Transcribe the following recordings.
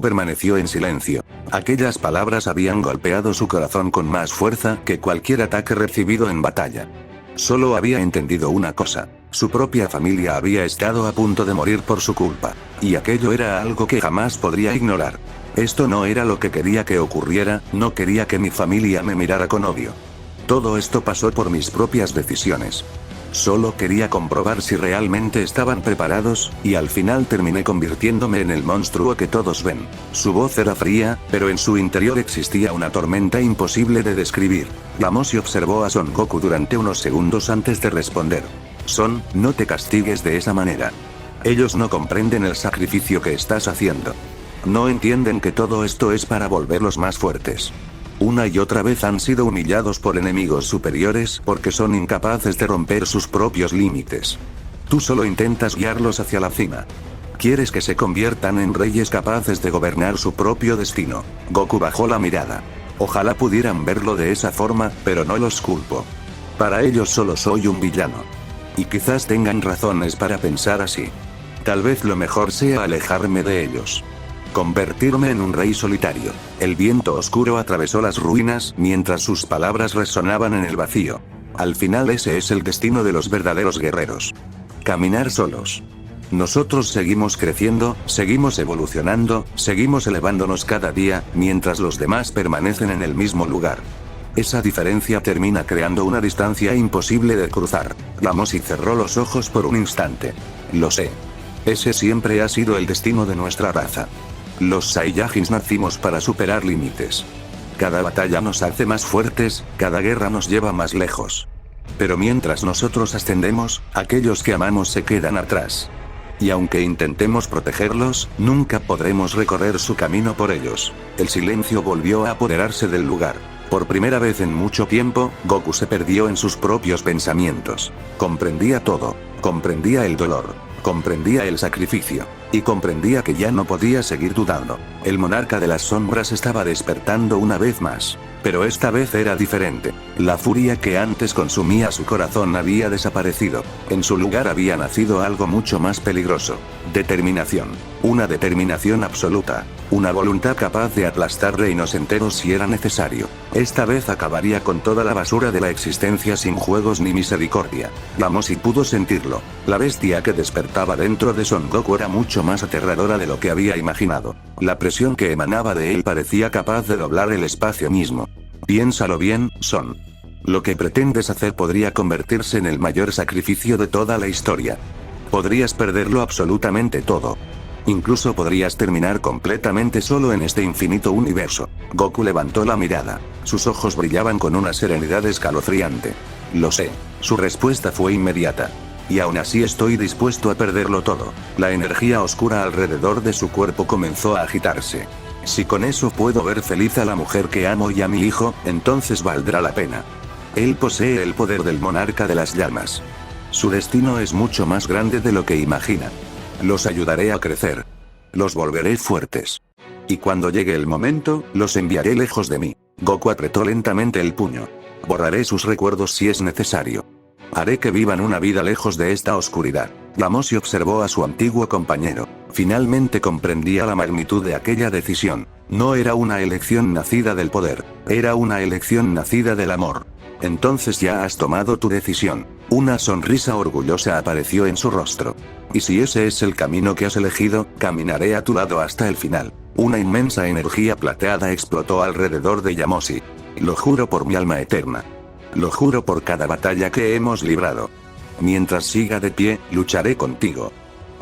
Goku permaneció en silencio. Aquellas palabras habían golpeado su corazón con más fuerza que cualquier ataque recibido en batalla. Solo había entendido una cosa. Su propia familia había estado a punto de morir por su culpa. Y aquello era algo que jamás podría ignorar. Esto no era lo que quería que ocurriera, no quería que mi familia me mirara con odio. Todo esto pasó por mis propias decisiones. Solo quería comprobar si realmente estaban preparados, y al final terminé convirtiéndome en el monstruo que todos ven. Su voz era fría, pero en su interior existía una tormenta imposible de describir. Lamosi observó a Son Goku durante unos segundos antes de responder. Son, no te castigues de esa manera. Ellos no comprenden el sacrificio que estás haciendo. No entienden que todo esto es para volverlos más fuertes. Una y otra vez han sido humillados por enemigos superiores porque son incapaces de romper sus propios límites. Tú solo intentas guiarlos hacia la cima. Quieres que se conviertan en reyes capaces de gobernar su propio destino. Goku bajó la mirada. Ojalá pudieran verlo de esa forma, pero no los culpo. Para ellos solo soy un villano. Y quizás tengan razones para pensar así. Tal vez lo mejor sea alejarme de ellos. Convertirme en un rey solitario. El viento oscuro atravesó las ruinas mientras sus palabras resonaban en el vacío. Al final ese es el destino de los verdaderos guerreros. Caminar solos. Nosotros seguimos creciendo, seguimos evolucionando, seguimos elevándonos cada día, mientras los demás permanecen en el mismo lugar. Esa diferencia termina creando una distancia imposible de cruzar. Lamosi cerró los ojos por un instante. Lo sé. Ese siempre ha sido el destino de nuestra raza. Los Saiyajins nacimos para superar límites. Cada batalla nos hace más fuertes, cada guerra nos lleva más lejos. Pero mientras nosotros ascendemos, aquellos que amamos se quedan atrás. Y aunque intentemos protegerlos, nunca podremos recorrer su camino por ellos. El silencio volvió a apoderarse del lugar. Por primera vez en mucho tiempo, Goku se perdió en sus propios pensamientos. Comprendía todo. Comprendía el dolor. Comprendía el sacrificio. Y comprendía que ya no podía seguir dudando. El monarca de las sombras estaba despertando una vez más. Pero esta vez era diferente. La furia que antes consumía su corazón había desaparecido. En su lugar había nacido algo mucho más peligroso. Determinación. Una determinación absoluta. Una voluntad capaz de aplastar reinos enteros si era necesario. Esta vez acabaría con toda la basura de la existencia sin juegos ni misericordia. Lamosi pudo sentirlo. La bestia que despertaba dentro de Son Goku era mucho más aterradora de lo que había imaginado. La presión que emanaba de él parecía capaz de doblar el espacio mismo. Piénsalo bien, Son. Lo que pretendes hacer podría convertirse en el mayor sacrificio de toda la historia. Podrías perderlo absolutamente todo. Incluso podrías terminar completamente solo en este infinito universo. Goku levantó la mirada. Sus ojos brillaban con una serenidad escalofriante. Lo sé. Su respuesta fue inmediata. Y aún así estoy dispuesto a perderlo todo. La energía oscura alrededor de su cuerpo comenzó a agitarse. Si con eso puedo ver feliz a la mujer que amo y a mi hijo, entonces valdrá la pena. Él posee el poder del monarca de las llamas. Su destino es mucho más grande de lo que imagina. Los ayudaré a crecer. Los volveré fuertes. Y cuando llegue el momento, los enviaré lejos de mí. Goku apretó lentamente el puño. Borraré sus recuerdos si es necesario. Haré que vivan una vida lejos de esta oscuridad. Lamosi observó a su antiguo compañero. Finalmente comprendía la magnitud de aquella decisión. No era una elección nacida del poder. Era una elección nacida del amor. Entonces ya has tomado tu decisión. Una sonrisa orgullosa apareció en su rostro. Y si ese es el camino que has elegido, caminaré a tu lado hasta el final. Una inmensa energía plateada explotó alrededor de Lamosi. Lo juro por mi alma eterna. Lo juro por cada batalla que hemos librado. Mientras siga de pie, lucharé contigo.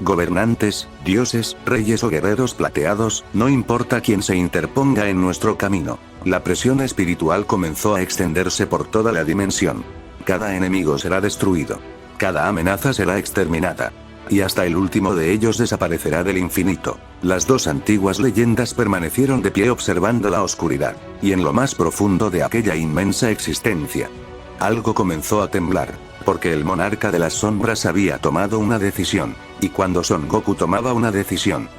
Gobernantes, dioses, reyes o guerreros plateados, no importa quién se interponga en nuestro camino. La presión espiritual comenzó a extenderse por toda la dimensión. Cada enemigo será destruido. Cada amenaza será exterminada. Y hasta el último de ellos desaparecerá del infinito. Las dos antiguas leyendas permanecieron de pie observando la oscuridad. Y en lo más profundo de aquella inmensa existencia, algo comenzó a temblar. Porque el monarca de las sombras había tomado una decisión. Y cuando Son Goku tomaba una decisión,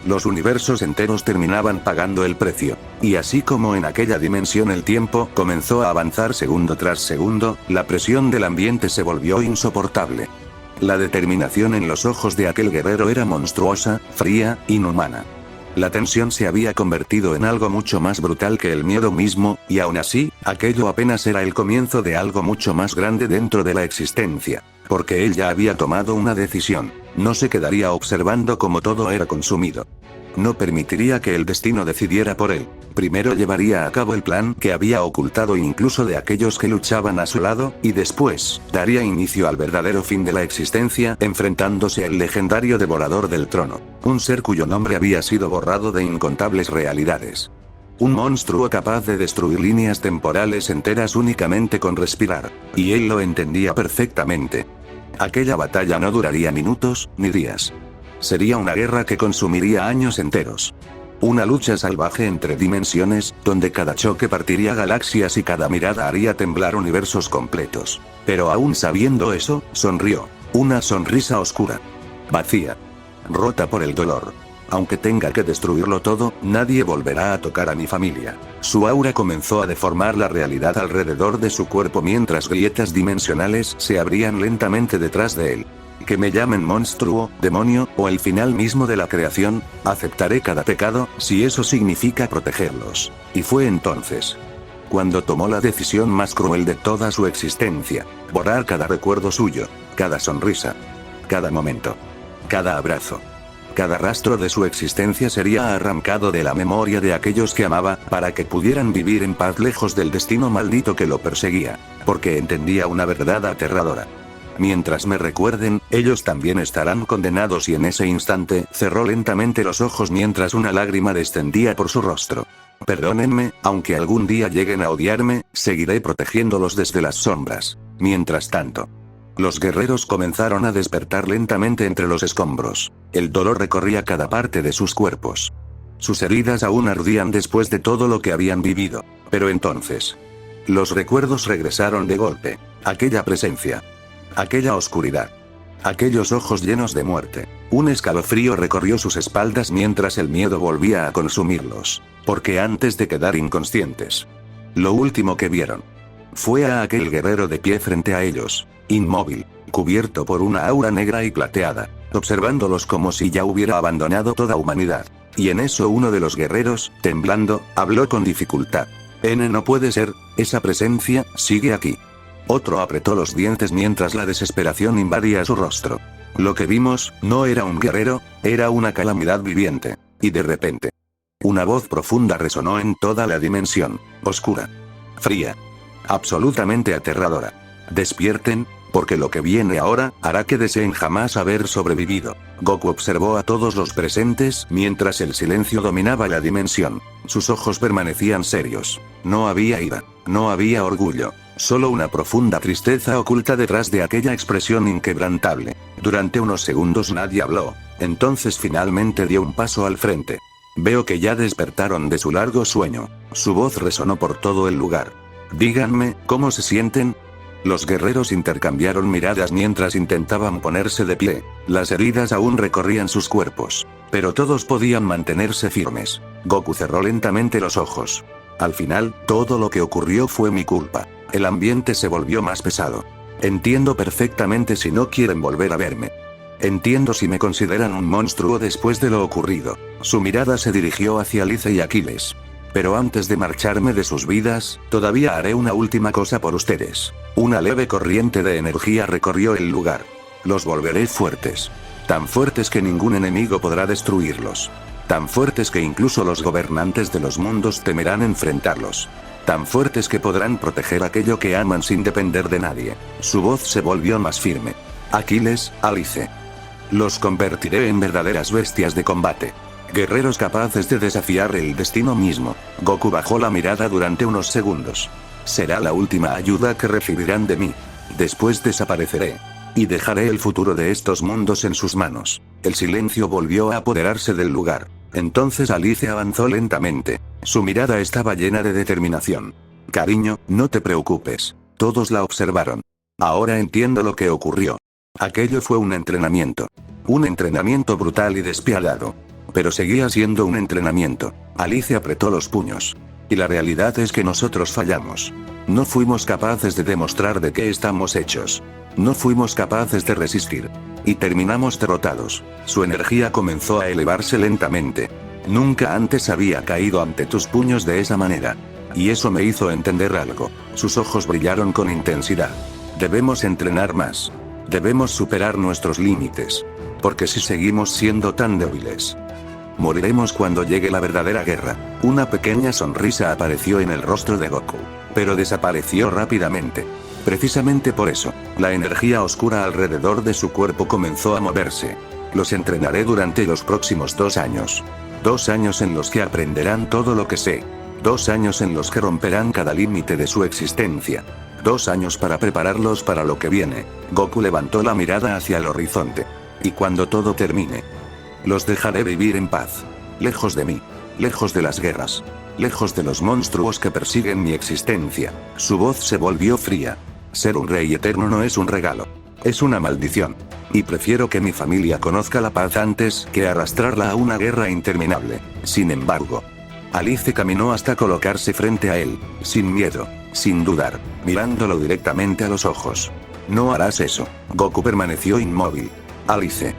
los universos enteros terminaban pagando el precio. Y así como en aquella dimensión el tiempo comenzó a avanzar segundo tras segundo, la presión del ambiente se volvió insoportable. La determinación en los ojos de aquel guerrero era monstruosa, fría, inhumana. La tensión se había convertido en algo mucho más brutal que el miedo mismo, y aún así, aquello apenas era el comienzo de algo mucho más grande dentro de la existencia. Porque él ya había tomado una decisión. No se quedaría observando cómo todo era consumido. No permitiría que el destino decidiera por él. Primero llevaría a cabo el plan que había ocultado incluso de aquellos que luchaban a su lado, y después, daría inicio al verdadero fin de la existencia, enfrentándose al legendario devorador del trono. Un ser cuyo nombre había sido borrado de incontables realidades. Un monstruo capaz de destruir líneas temporales enteras únicamente con respirar. Y él lo entendía perfectamente. Aquella batalla no duraría minutos, ni días. Sería una guerra que consumiría años enteros. Una lucha salvaje entre dimensiones, donde cada choque partiría galaxias y cada mirada haría temblar universos completos. Pero aún sabiendo eso, sonrió. Una sonrisa oscura. Vacía. Rota por el dolor. Aunque tenga que destruirlo todo, nadie volverá a tocar a mi familia. Su aura comenzó a deformar la realidad alrededor de su cuerpo mientras grietas dimensionales se abrían lentamente detrás de él. Que me llamen monstruo, demonio, o el final mismo de la creación, aceptaré cada pecado, si eso significa protegerlos. Y fue entonces cuando tomó la decisión más cruel de toda su existencia: borrar cada recuerdo suyo, cada sonrisa, cada momento, cada abrazo. Cada rastro de su existencia sería arrancado de la memoria de aquellos que amaba, para que pudieran vivir en paz lejos del destino maldito que lo perseguía. Porque entendía una verdad aterradora. Mientras me recuerden, ellos también estarán condenados, y en ese instante, cerró lentamente los ojos mientras una lágrima descendía por su rostro. Perdónenme, aunque algún día lleguen a odiarme, seguiré protegiéndolos desde las sombras. Mientras tanto, los guerreros comenzaron a despertar lentamente entre los escombros. El dolor recorría cada parte de sus cuerpos. Sus heridas aún ardían después de todo lo que habían vivido. Pero entonces, los recuerdos regresaron de golpe. Aquella presencia. Aquella oscuridad. Aquellos ojos llenos de muerte. Un escalofrío recorrió sus espaldas mientras el miedo volvía a consumirlos. Porque antes de quedar inconscientes, lo último que vieron fue a aquel guerrero de pie frente a ellos, inmóvil, cubierto por una aura negra y plateada, observándolos como si ya hubiera abandonado toda humanidad. Y en eso uno de los guerreros, temblando, habló con dificultad. No puede ser, esa presencia sigue aquí. Otro apretó los dientes mientras la desesperación invadía su rostro. Lo que vimos, no era un guerrero, era una calamidad viviente. Y de repente, una voz profunda resonó en toda la dimensión, oscura, fría, absolutamente aterradora. Despierten, porque lo que viene ahora, hará que deseen jamás haber sobrevivido. Goku observó a todos los presentes mientras el silencio dominaba la dimensión. Sus ojos permanecían serios. No había ira, no había orgullo. Solo una profunda tristeza oculta detrás de aquella expresión inquebrantable. Durante unos segundos nadie habló. Entonces finalmente dio un paso al frente. Veo que ya despertaron de su largo sueño. Su voz resonó por todo el lugar. Díganme, ¿cómo se sienten? Los guerreros intercambiaron miradas mientras intentaban ponerse de pie. Las heridas aún recorrían sus cuerpos. Pero todos podían mantenerse firmes. Goku cerró lentamente los ojos. Al final, todo lo que ocurrió fue mi culpa. El ambiente se volvió más pesado. Entiendo perfectamente si no quieren volver a verme. Entiendo si me consideran un monstruo después de lo ocurrido. Su mirada se dirigió hacia Lice y Aquiles. Pero antes de marcharme de sus vidas, todavía haré una última cosa por ustedes. Una leve corriente de energía recorrió el lugar. Los volveré fuertes. Tan fuertes que ningún enemigo podrá destruirlos. Tan fuertes que incluso los gobernantes de los mundos temerán enfrentarlos. Tan fuertes que podrán proteger aquello que aman sin depender de nadie. Su voz se volvió más firme. Aquiles, Alice. Los convertiré en verdaderas bestias de combate. Guerreros capaces de desafiar el destino mismo. Goku bajó la mirada durante unos segundos. Será la última ayuda que recibirán de mí. Después desapareceré. Y dejaré el futuro de estos mundos en sus manos. El silencio volvió a apoderarse del lugar. Entonces Alice avanzó lentamente. Su mirada estaba llena de determinación. Cariño, no te preocupes. Todos la observaron. Ahora entiendo lo que ocurrió. Aquello fue un entrenamiento. Un entrenamiento brutal y despiadado. Pero seguía siendo un entrenamiento. Alice apretó los puños. Y la realidad es que nosotros fallamos. No fuimos capaces de demostrar de qué estamos hechos. No fuimos capaces de resistir. Y terminamos derrotados. Su energía comenzó a elevarse lentamente. Nunca antes había caído ante tus puños de esa manera. Y eso me hizo entender algo. Sus ojos brillaron con intensidad. Debemos entrenar más. Debemos superar nuestros límites. Porque si seguimos siendo tan débiles, moriremos cuando llegue la verdadera guerra. Una pequeña sonrisa apareció en el rostro de Goku. Pero desapareció rápidamente. Precisamente por eso, la energía oscura alrededor de su cuerpo comenzó a moverse. Los entrenaré durante los próximos 2 años. 2 años en los que aprenderán todo lo que sé. 2 años en los que romperán cada límite de su existencia. 2 años para prepararlos para lo que viene. Goku levantó la mirada hacia el horizonte. Y cuando todo termine, los dejaré vivir en paz. Lejos de mí. Lejos de las guerras. Lejos de los monstruos que persiguen mi existencia. Su voz se volvió fría. Ser un rey eterno no es un regalo. Es una maldición. Y prefiero que mi familia conozca la paz antes que arrastrarla a una guerra interminable. Sin embargo, Alice caminó hasta colocarse frente a él, sin miedo, sin dudar, mirándolo directamente a los ojos. No harás eso. Goku permaneció inmóvil. Alice.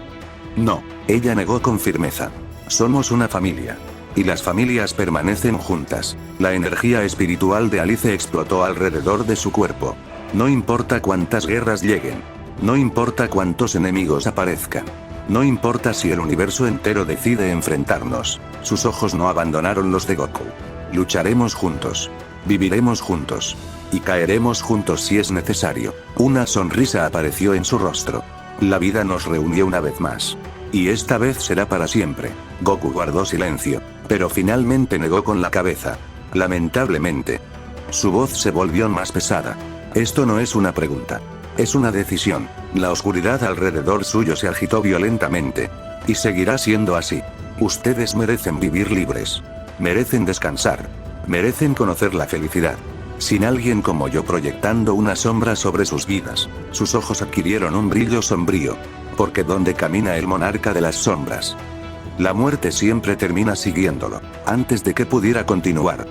No, ella negó con firmeza. Somos una familia. Y las familias permanecen juntas. La energía espiritual de Alice explotó alrededor de su cuerpo. No importa cuántas guerras lleguen. No importa cuántos enemigos aparezcan. No importa si el universo entero decide enfrentarnos. Sus ojos no abandonaron los de Goku. Lucharemos juntos. Viviremos juntos. Y caeremos juntos si es necesario. Una sonrisa apareció en su rostro. La vida nos reunió una vez más. Y esta vez será para siempre. Goku guardó silencio, pero finalmente negó con la cabeza. Lamentablemente. Su voz se volvió más pesada. Esto no es una pregunta. Es una decisión. La oscuridad alrededor suyo se agitó violentamente. Y seguirá siendo así. Ustedes merecen vivir libres. Merecen descansar. Merecen conocer la felicidad. Sin alguien como yo proyectando una sombra sobre sus vidas. Sus ojos adquirieron un brillo sombrío. Porque donde camina el monarca de las sombras, la muerte siempre termina siguiéndolo. Antes de que pudiera continuar,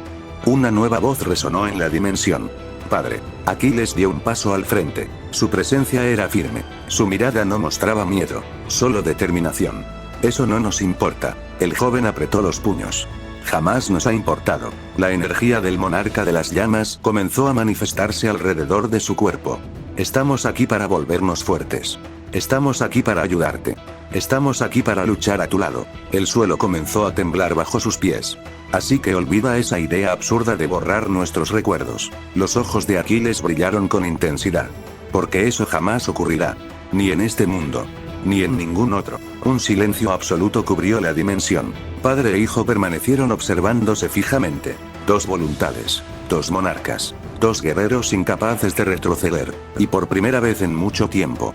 una nueva voz resonó en la dimensión. Padre. Aquiles dio un paso al frente. Su presencia era firme. Su mirada no mostraba miedo, solo determinación. Eso no nos importa. El joven apretó los puños. Jamás nos ha importado. La energía del monarca de las llamas comenzó a manifestarse alrededor de su cuerpo. Estamos aquí para volvernos fuertes. Estamos aquí para ayudarte. Estamos aquí para luchar a tu lado. El suelo comenzó a temblar bajo sus pies. Así que olvida esa idea absurda de borrar nuestros recuerdos. Los ojos de Aquiles brillaron con intensidad. Porque eso jamás ocurrirá. Ni en este mundo. Ni en ningún otro. Un silencio absoluto cubrió la dimensión. Padre e hijo permanecieron observándose fijamente. 2 voluntades. 2 monarcas. 2 guerreros incapaces de retroceder. Y por primera vez en mucho tiempo,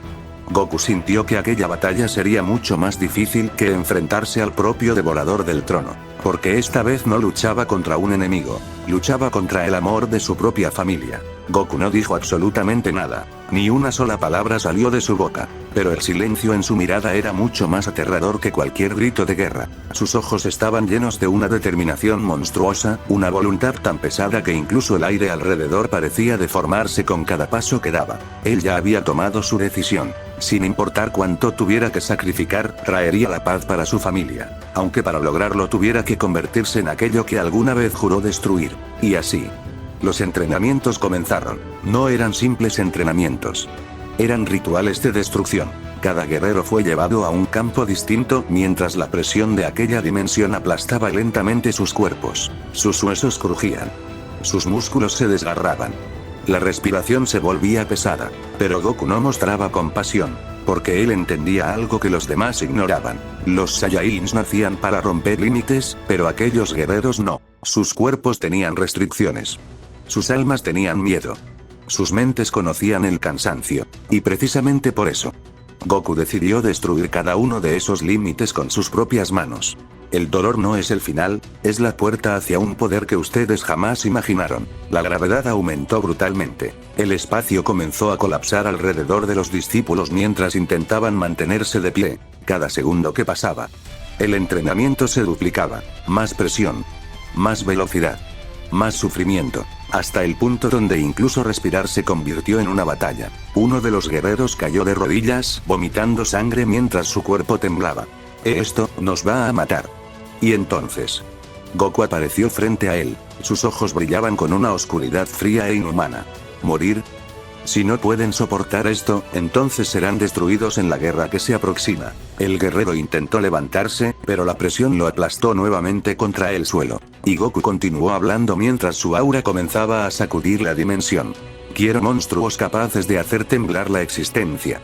Goku sintió que aquella batalla sería mucho más difícil que enfrentarse al propio devorador del trono. Porque esta vez no luchaba contra un enemigo, luchaba contra el amor de su propia familia. Goku no dijo absolutamente nada, ni una sola palabra salió de su boca, pero el silencio en su mirada era mucho más aterrador que cualquier grito de guerra. Sus ojos estaban llenos de una determinación monstruosa, una voluntad tan pesada que incluso el aire alrededor parecía deformarse con cada paso que daba. Él ya había tomado su decisión. Sin importar cuánto tuviera que sacrificar, traería la paz para su familia. Aunque para lograrlo tuviera que convertirse en aquello que alguna vez juró destruir. Y así, los entrenamientos comenzaron. No eran simples entrenamientos. Eran rituales de destrucción. Cada guerrero fue llevado a un campo distinto mientras la presión de aquella dimensión aplastaba lentamente sus cuerpos. Sus huesos crujían. Sus músculos se desgarraban. La respiración se volvía pesada. Pero Goku no mostraba compasión. Porque él entendía algo que los demás ignoraban. Los Saiyajins nacían para romper límites, pero aquellos guerreros no. Sus cuerpos tenían restricciones. Sus almas tenían miedo. Sus mentes conocían el cansancio. Y precisamente por eso, Goku decidió destruir cada uno de esos límites con sus propias manos. El dolor no es el final, es la puerta hacia un poder que ustedes jamás imaginaron. La gravedad aumentó brutalmente. El espacio comenzó a colapsar alrededor de los discípulos mientras intentaban mantenerse de pie. Cada segundo que pasaba, el entrenamiento se duplicaba. Más presión. Más velocidad. Más sufrimiento. Hasta el punto donde incluso respirar se convirtió en una batalla. Uno de los guerreros cayó de rodillas, vomitando sangre mientras su cuerpo temblaba. Esto nos va a matar. Y entonces, Goku apareció frente a él. Sus ojos brillaban con una oscuridad fría e inhumana. ¿Morir? Si no pueden soportar esto, entonces serán destruidos en la guerra que se aproxima. El guerrero intentó levantarse, pero la presión lo aplastó nuevamente contra el suelo. Y Goku continuó hablando mientras su aura comenzaba a sacudir la dimensión. Quiero monstruos capaces de hacer temblar la existencia.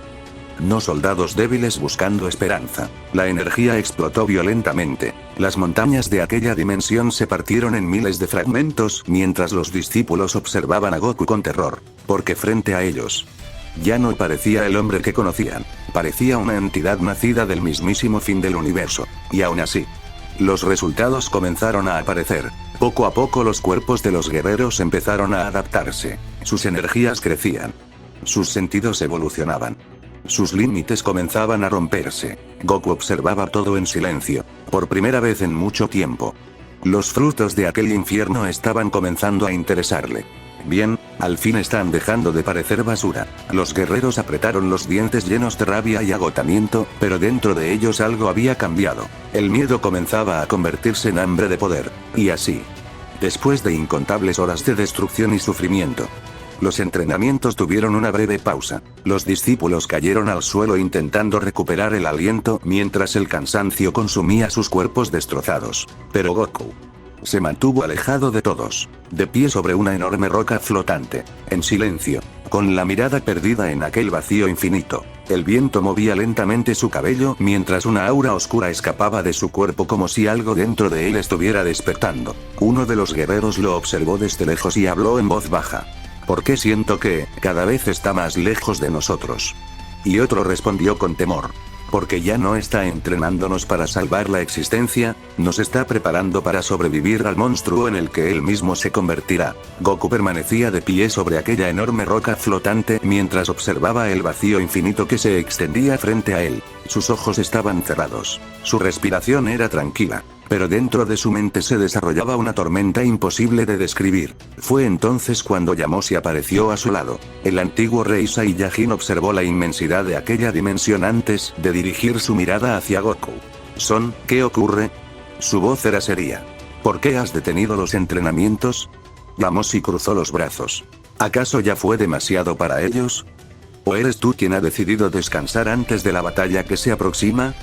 No soldados débiles buscando esperanza. La energía explotó violentamente. Las montañas de aquella dimensión se partieron en miles de fragmentos mientras los discípulos observaban a Goku con terror. Porque frente a ellos, ya no parecía el hombre que conocían. Parecía una entidad nacida del mismísimo fin del universo. Y aún así, los resultados comenzaron a aparecer. Poco a poco los cuerpos de los guerreros empezaron a adaptarse. Sus energías crecían. Sus sentidos evolucionaban. Sus límites comenzaban a romperse. Goku observaba todo en silencio. Por primera vez en mucho tiempo. Los frutos de aquel infierno estaban comenzando a interesarle. Bien, al fin están dejando de parecer basura. Los guerreros apretaron los dientes llenos de rabia y agotamiento, pero dentro de ellos algo había cambiado. El miedo comenzaba a convertirse en hambre de poder. Y así, después de incontables horas de destrucción y sufrimiento, los entrenamientos tuvieron una breve pausa. Los discípulos cayeron al suelo intentando recuperar el aliento mientras el cansancio consumía sus cuerpos destrozados. Pero Goku se mantuvo alejado de todos, de pie sobre una enorme roca flotante, en silencio, con la mirada perdida en aquel vacío infinito. El viento movía lentamente su cabello mientras una aura oscura escapaba de su cuerpo como si algo dentro de él estuviera despertando. Uno de los guerreros lo observó desde lejos y habló en voz baja. ¿Por qué siento que, cada vez está más lejos de nosotros? Y otro respondió con temor. Porque ya no está entrenándonos para salvar la existencia, nos está preparando para sobrevivir al monstruo en el que él mismo se convertirá. Goku permanecía de pie sobre aquella enorme roca flotante mientras observaba el vacío infinito que se extendía frente a él. Sus ojos estaban cerrados. Su respiración era tranquila. Pero dentro de su mente se desarrollaba una tormenta imposible de describir. Fue entonces cuando Yamoshi apareció a su lado. El antiguo rey Saiyajin observó la inmensidad de aquella dimensión antes de dirigir su mirada hacia Goku. Son, ¿qué ocurre? Su voz era seria. ¿Por qué has detenido los entrenamientos? Yamoshi cruzó los brazos. ¿Acaso ya fue demasiado para ellos? ¿O eres tú quien ha decidido descansar antes de la batalla que se aproxima?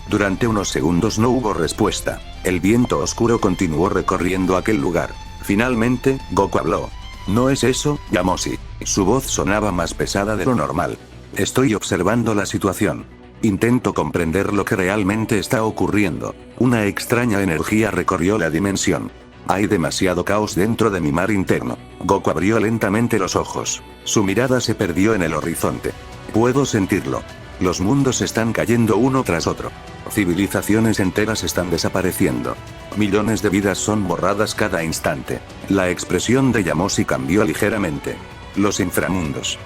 Durante unos segundos no hubo respuesta. El viento oscuro continuó recorriendo aquel lugar. Finalmente, Goku habló. ¿No es eso, Yamoshi? Su voz sonaba más pesada de lo normal. Estoy observando la situación. Intento comprender lo que realmente está ocurriendo. Una extraña energía recorrió la dimensión. Hay demasiado caos dentro de mi mar interno. Goku abrió lentamente los ojos. Su mirada se perdió en el horizonte. Puedo sentirlo. Los mundos están cayendo uno tras otro. Civilizaciones enteras están desapareciendo. Millones de vidas son borradas cada instante. La expresión de Yamoshi cambió ligeramente. Los inframundos.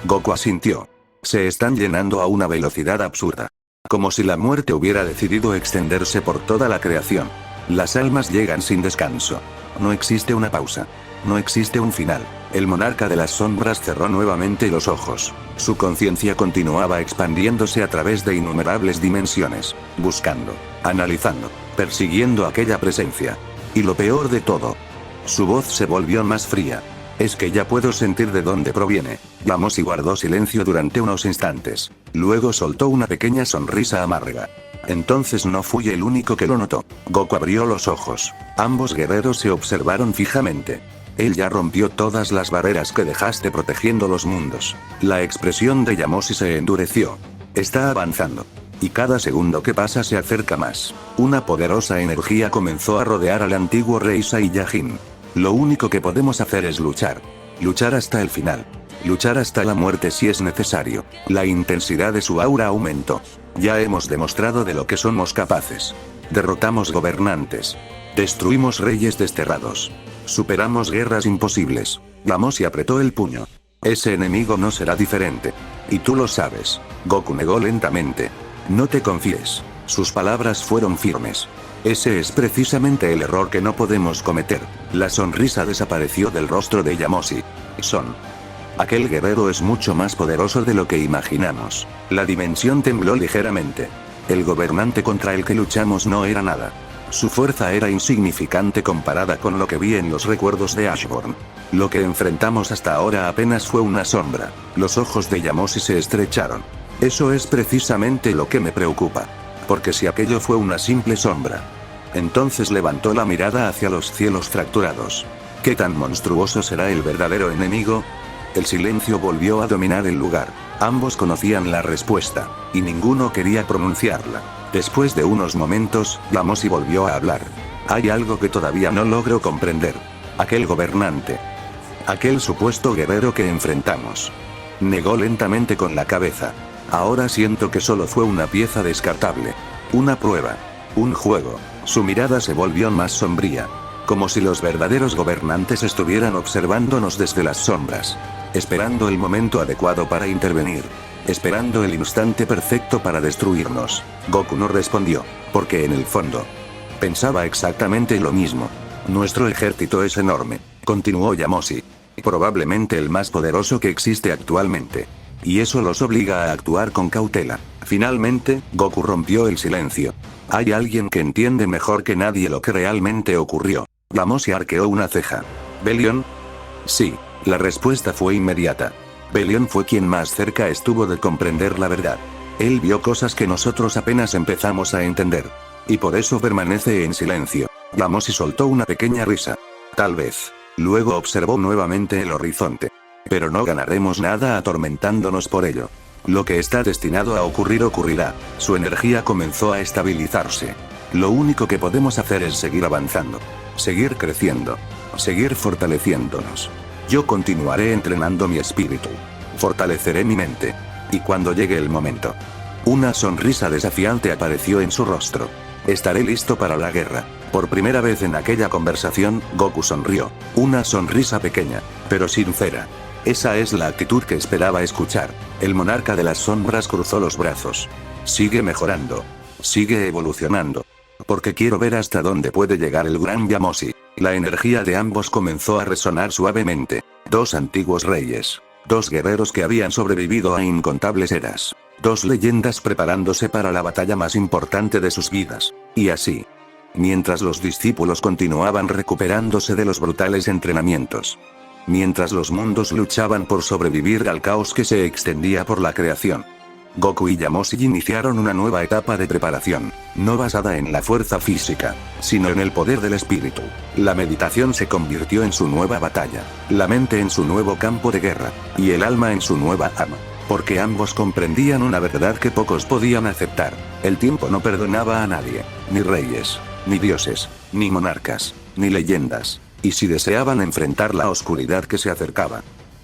Goku asintió. Se están llenando a una velocidad absurda. Como si la muerte hubiera decidido extenderse por toda la creación. Las almas llegan sin descanso. No existe una pausa. No existe un final. El monarca de las sombras cerró nuevamente los ojos. Su conciencia continuaba expandiéndose a través de innumerables dimensiones, buscando, analizando, persiguiendo aquella presencia. Y lo peor de todo, su voz se volvió más fría. Es que ya puedo sentir de dónde proviene. Yamoshi guardó silencio durante unos instantes. Luego soltó una pequeña sonrisa amarga. Entonces no fui el único que lo notó. Goku abrió los ojos. Ambos guerreros se observaron fijamente. Él ya rompió todas las barreras que dejaste protegiendo los mundos. La expresión de Yamoshi se endureció. Está avanzando. Y cada segundo que pasa se acerca más. Una poderosa energía comenzó a rodear al antiguo rey Saiyajin. Lo único que podemos hacer es luchar. Luchar hasta el final. Luchar hasta la muerte si es necesario. La intensidad de su aura aumentó. Ya hemos demostrado de lo que somos capaces. Derrotamos gobernantes. Destruimos reyes desterrados. Superamos guerras imposibles. Yamoshi apretó el puño. Ese enemigo no será diferente. Y tú lo sabes. Goku negó lentamente. No te confíes. Sus palabras fueron firmes. Ese es precisamente el error que no podemos cometer. La sonrisa desapareció del rostro de Yamoshi. Aquel guerrero es mucho más poderoso de lo que imaginamos. La dimensión tembló ligeramente. El gobernante contra el que luchamos no era nada. Su fuerza era insignificante comparada con lo que vi en los recuerdos de Ashburn. Lo que enfrentamos hasta ahora apenas fue una sombra. Los ojos de Yamoshi se estrecharon. Eso es precisamente lo que me preocupa. Porque si aquello fue una simple sombra. Entonces levantó la mirada hacia los cielos fracturados. ¿Qué tan monstruoso será el verdadero enemigo? El silencio volvió a dominar el lugar. Ambos conocían la respuesta, y ninguno quería pronunciarla. Después de unos momentos, Yamoshi volvió a hablar. Hay algo que todavía no logro comprender. Aquel gobernante. Aquel supuesto guerrero que enfrentamos. Negó lentamente con la cabeza. Ahora siento que solo fue una pieza descartable. Una prueba. Un juego. Su mirada se volvió más sombría. Como si los verdaderos gobernantes estuvieran observándonos desde las sombras. Esperando el momento adecuado para intervenir. Esperando el instante perfecto para destruirnos. Goku no respondió, porque en el fondo pensaba exactamente lo mismo. Nuestro ejército es enorme, continuó Yamoshi. Probablemente el más poderoso que existe actualmente. Y eso los obliga a actuar con cautela. Finalmente, Goku rompió el silencio. Hay alguien que entiende mejor que nadie lo que realmente ocurrió. Yamoshi arqueó una ceja. ¿Belión? Sí, la respuesta fue inmediata. Belión fue quien más cerca estuvo de comprender la verdad. Él vio cosas que nosotros apenas empezamos a entender. Y por eso permanece en silencio. Yamoshi soltó una pequeña risa. Tal vez. Luego observó nuevamente el horizonte. Pero no ganaremos nada atormentándonos por ello. Lo que está destinado a ocurrir ocurrirá. Su energía comenzó a estabilizarse. Lo único que podemos hacer es seguir avanzando. Seguir creciendo. Seguir fortaleciéndonos. Yo continuaré entrenando mi espíritu. Fortaleceré mi mente. Y cuando llegue el momento. Una sonrisa desafiante apareció en su rostro. Estaré listo para la guerra. Por primera vez en aquella conversación, Goku sonrió. Una sonrisa pequeña, pero sincera. Esa es la actitud que esperaba escuchar. El monarca de las sombras cruzó los brazos. Sigue mejorando. Sigue evolucionando. Porque quiero ver hasta dónde puede llegar el gran Yamoshi. La energía de ambos comenzó a resonar suavemente. Dos antiguos reyes. Dos guerreros que habían sobrevivido a incontables eras. Dos leyendas preparándose para la batalla más importante de sus vidas. Y así. Mientras los discípulos continuaban recuperándose de los brutales entrenamientos. Mientras los mundos luchaban por sobrevivir al caos que se extendía por la creación. Goku y Yamoshi iniciaron una nueva etapa de preparación, no basada en la fuerza física, sino en el poder del espíritu. La meditación se convirtió en su nueva batalla, la mente en su nuevo campo de guerra, y el alma en su nueva arma. Porque ambos comprendían una verdad que pocos podían aceptar. El tiempo no perdonaba a nadie, ni reyes, ni dioses, ni monarcas, ni leyendas. Y si deseaban enfrentar la oscuridad que se acercaba,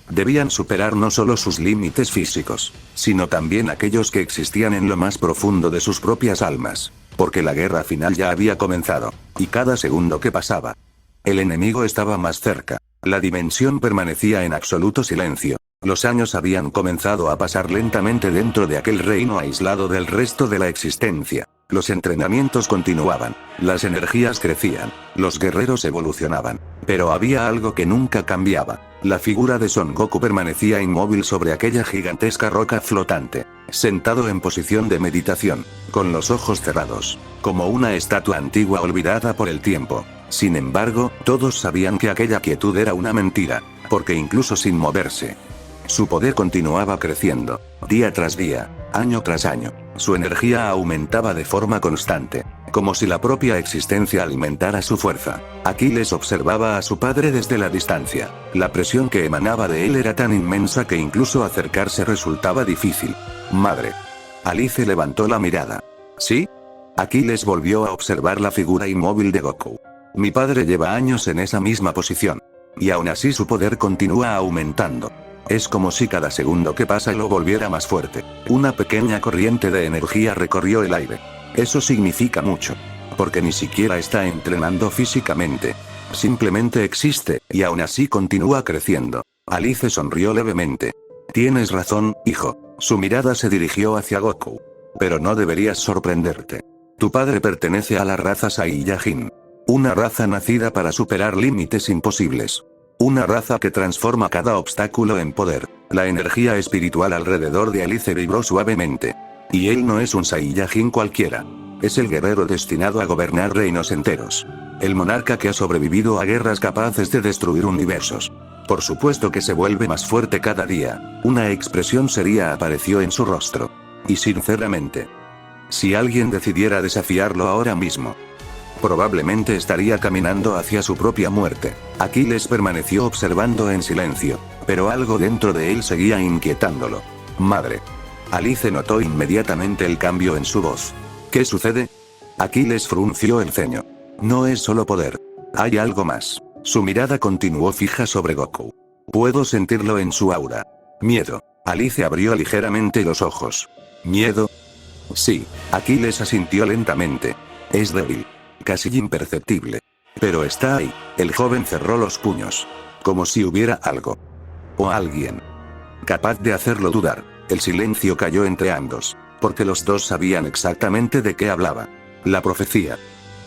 debían superar no solo sus límites físicos, sino también aquellos que existían en lo más profundo de sus propias almas. Porque la guerra final ya había comenzado, y cada segundo que pasaba, el enemigo estaba más cerca. La dimensión permanecía en absoluto silencio. Los años habían comenzado a pasar lentamente dentro de aquel reino aislado del resto de la existencia. Los entrenamientos continuaban, las energías crecían, los guerreros evolucionaban. Pero había algo que nunca cambiaba. La figura de Son Goku permanecía inmóvil sobre aquella gigantesca roca flotante, sentado en posición de meditación, con los ojos cerrados, como una estatua antigua olvidada por el tiempo. Sin embargo, todos sabían que aquella quietud era una mentira, porque incluso sin moverse, su poder continuaba creciendo, día tras día, año tras año. Su energía aumentaba de forma constante, como si la propia existencia alimentara su fuerza. Aquiles observaba a su padre desde la distancia. La presión que emanaba de él era tan inmensa que incluso acercarse resultaba difícil. Madre. Alice levantó la mirada. ¿Sí? Aquiles volvió a observar la figura inmóvil de Goku. Mi padre lleva años en esa misma posición. Y aún así su poder continúa aumentando. Es como si cada segundo que pasa lo volviera más fuerte. Una pequeña corriente de energía recorrió el aire. Eso significa mucho. Porque ni siquiera está entrenando físicamente. Simplemente existe, y aún así continúa creciendo. Alice sonrió levemente. Tienes razón, hijo. Su mirada se dirigió hacia Goku. Pero no deberías sorprenderte. Tu padre pertenece a la raza Saiyajin. Una raza nacida para superar límites imposibles. Una raza que transforma cada obstáculo en poder. La energía espiritual alrededor de Alice vibró suavemente. Y él no es un Saiyajin cualquiera. Es el guerrero destinado a gobernar reinos enteros. El monarca que ha sobrevivido a guerras capaces de destruir universos. Por supuesto que se vuelve más fuerte cada día. Una expresión seria apareció en su rostro. Y sinceramente, si alguien decidiera desafiarlo ahora mismo, probablemente estaría caminando hacia su propia muerte. Aquiles permaneció observando en silencio, pero algo dentro de él seguía inquietándolo. Madre. Alice notó inmediatamente el cambio en su voz. ¿Qué sucede? Aquiles frunció el ceño. No es solo poder. Hay algo más. Su mirada continuó fija sobre Goku. Puedo sentirlo en su aura. Miedo. Alice abrió ligeramente los ojos. ¿Miedo? Sí. Aquiles asintió lentamente. Es débil. Casi imperceptible. Pero está ahí. El joven cerró los puños. Como si hubiera algo. O alguien. Capaz de hacerlo dudar. El silencio cayó entre ambos. Porque los dos sabían exactamente de qué hablaba. La profecía.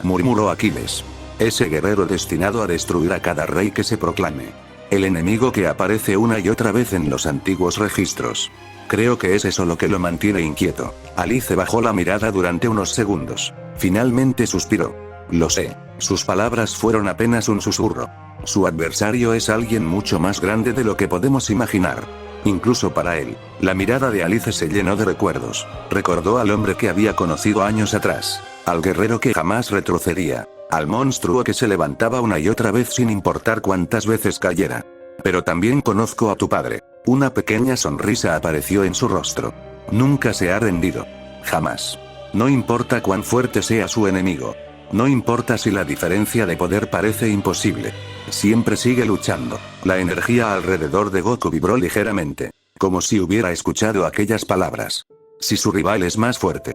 Murmuró Aquiles. Ese guerrero destinado a destruir a cada rey que se proclame. El enemigo que aparece una y otra vez en los antiguos registros. Creo que es eso lo que lo mantiene inquieto. Alice bajó la mirada durante unos segundos. Finalmente suspiró. Lo sé. Sus palabras fueron apenas un susurro. Su adversario es alguien mucho más grande de lo que podemos imaginar. Incluso para él. La mirada de Alice se llenó de recuerdos. Recordó al hombre que había conocido años atrás. Al guerrero que jamás retrocedía. Al monstruo que se levantaba una y otra vez sin importar cuántas veces cayera. Pero también conozco a tu padre. Una pequeña sonrisa apareció en su rostro. Nunca se ha rendido. Jamás. No importa cuán fuerte sea su enemigo. No importa si la diferencia de poder parece imposible. Siempre sigue luchando. La energía alrededor de Goku vibró ligeramente. Como si hubiera escuchado aquellas palabras. Si su rival es más fuerte.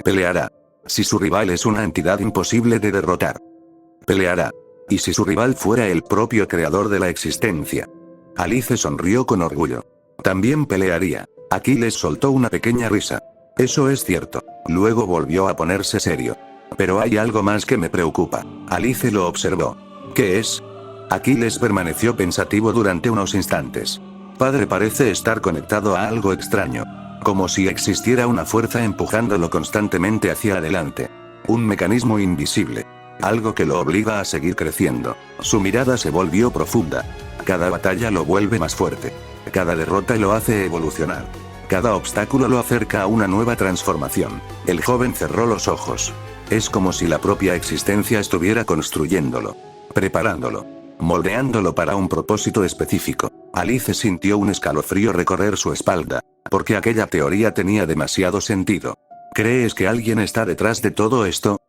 Peleará. Si su rival es una entidad imposible de derrotar. Peleará. ¿Y si su rival fuera el propio creador de la existencia? Alice sonrió con orgullo. También pelearía. Aquiles soltó una pequeña risa. Eso es cierto. Luego volvió a ponerse serio. Pero hay algo más que me preocupa. Alice lo observó. ¿Qué es? Aquiles permaneció pensativo durante unos instantes. Padre parece estar conectado a algo extraño. Como si existiera una fuerza empujándolo constantemente hacia adelante. Un mecanismo invisible. Algo que lo obliga a seguir creciendo. Su mirada se volvió profunda. Cada batalla lo vuelve más fuerte. Cada derrota lo hace evolucionar. Cada obstáculo lo acerca a una nueva transformación. El joven cerró los ojos. Es como si la propia existencia estuviera construyéndolo. Preparándolo. Moldeándolo para un propósito específico. Alice sintió un escalofrío recorrer su espalda. Porque aquella teoría tenía demasiado sentido. ¿Crees que alguien está detrás de todo esto?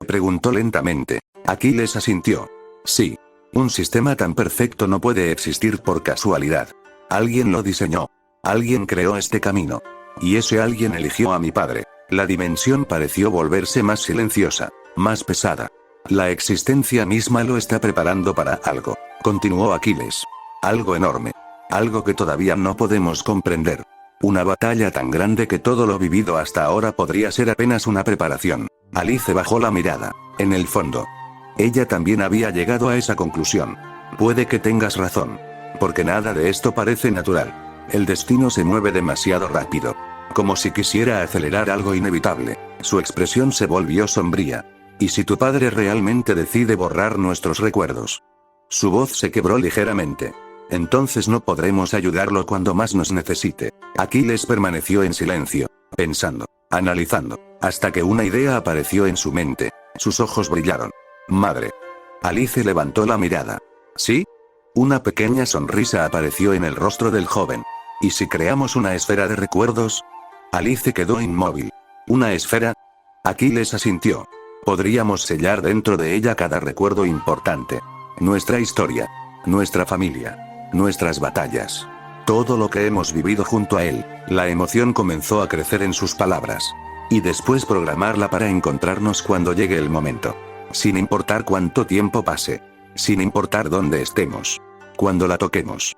Preguntó lentamente. Aquiles asintió. Sí. Un sistema tan perfecto no puede existir por casualidad. Alguien lo diseñó. Alguien creó este camino. Y ese alguien eligió a mi padre. La dimensión pareció volverse más silenciosa, más pesada. La existencia misma lo está preparando para algo. Continuó Aquiles. Algo enorme. Algo que todavía no podemos comprender. Una batalla tan grande que todo lo vivido hasta ahora podría ser apenas una preparación. Alice bajó la mirada. En el fondo. Ella también había llegado a esa conclusión. Puede que tengas razón. Porque nada de esto parece natural. El destino se mueve demasiado rápido. Como si quisiera acelerar algo inevitable. Su expresión se volvió sombría. ¿Y si tu padre realmente decide borrar nuestros recuerdos? Su voz se quebró ligeramente. Entonces no podremos ayudarlo cuando más nos necesite. Aquiles permaneció en silencio, pensando, analizando, hasta que una idea apareció en su mente. Sus ojos brillaron. Madre. Alice levantó la mirada. ¿Sí? Una pequeña sonrisa apareció en el rostro del joven. ¿Y si creamos una esfera de recuerdos? Alice quedó inmóvil. ¿Una esfera? Aquiles asintió. Podríamos sellar dentro de ella cada recuerdo importante. Nuestra historia. Nuestra familia. Nuestras batallas. Todo lo que hemos vivido junto a él. La emoción comenzó a crecer en sus palabras. Y después programarla para encontrarnos cuando llegue el momento. Sin importar cuánto tiempo pase. Sin importar dónde estemos. Cuando la toquemos.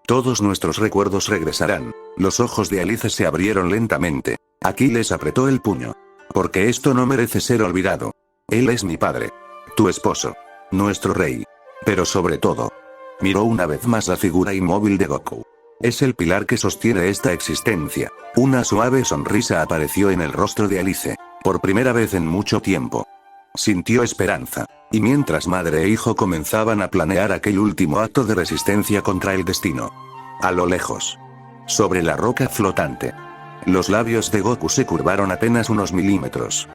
Todos nuestros recuerdos regresarán. Los ojos de Alice se abrieron lentamente. Aquiles apretó el puño. Porque esto no merece ser olvidado. Él es mi padre. Tu esposo. Nuestro rey. Pero sobre todo. Miró una vez más la figura inmóvil de Goku. Es el pilar que sostiene esta existencia. Una suave sonrisa apareció en el rostro de Alice. Por primera vez en mucho tiempo. Sintió esperanza. Y mientras madre e hijo comenzaban a planear aquel último acto de resistencia contra el destino. A lo lejos. Sobre la roca flotante. Los labios de Goku se curvaron apenas unos milímetros.